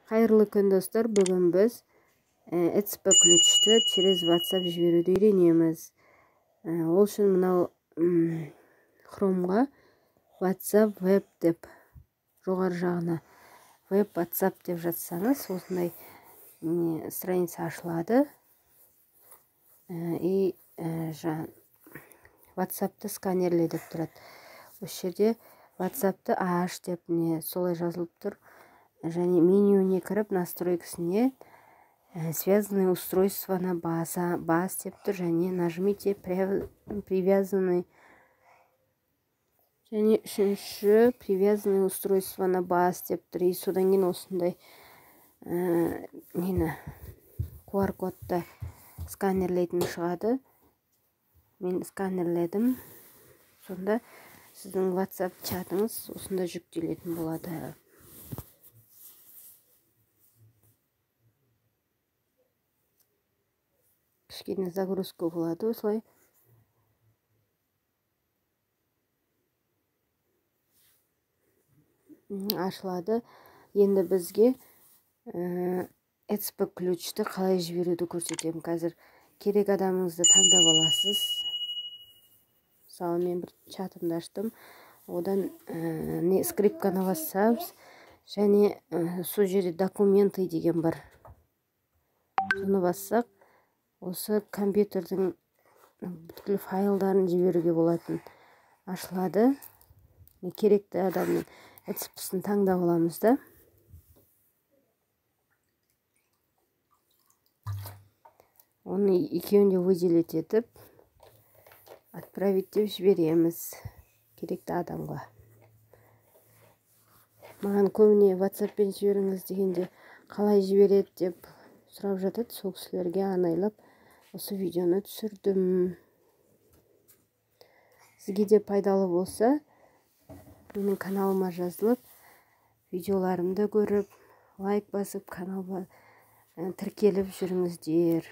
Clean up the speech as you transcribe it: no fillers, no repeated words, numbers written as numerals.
Қайырлы күн достар, бүгін біз ECP ключті через WhatsApp жіберуді үйренеміз. Ол үшін мынау Chrome'ға WhatsApp Web деп жоғары жағына Web WhatsApp деп жатсаңыз, осындай страница ашылады. И WhatsApp-ты сканерле деп тұрады. Осы жерде WhatsApp-ты аш деп солай жазылып тұр. Және менюіне кіріп настройкасіне связанные устройства на баз деп тұр. Және нажмите привязанный. Және үшінші привязанные устройства на баз деп тұр. И содан кейін осындай QR-кодты сканерлейтін шығады. Мен сканерледім. Сонда сіздің WhatsApp чатыңыз осында жүктелетін болады. Кішкене загрузка болады осылай. Ашылады. Енді бізге ECP ключті қалай жіберуді көрсетемін. Қазір керек адамыңызды таңдап аласыз. Мысалы, мен бір чатымды аштым. Одан скрипканы бассамыз, және сол жерде документы деген бар. Соны бассақ, осы компьютердің бүткіл файлдарын жіберуге болатын ашылады. Керекті адамның ECP-сын таңдап аламыз да. Оны екеуін де выделить етіп, отправить деп жібереміз керекті адамға. Маған көбіне WhatsApp-пен жіберіңіз дегенде қалай жібереді деп сұрап жатады. Сол кісілерге арнайлап осы видеоны түсірдім. Сізге де пайдалы болса, менің каналыма жазылып, видеоларымды көріп, лайк басып, каналға тіркеліп жүріңіздер.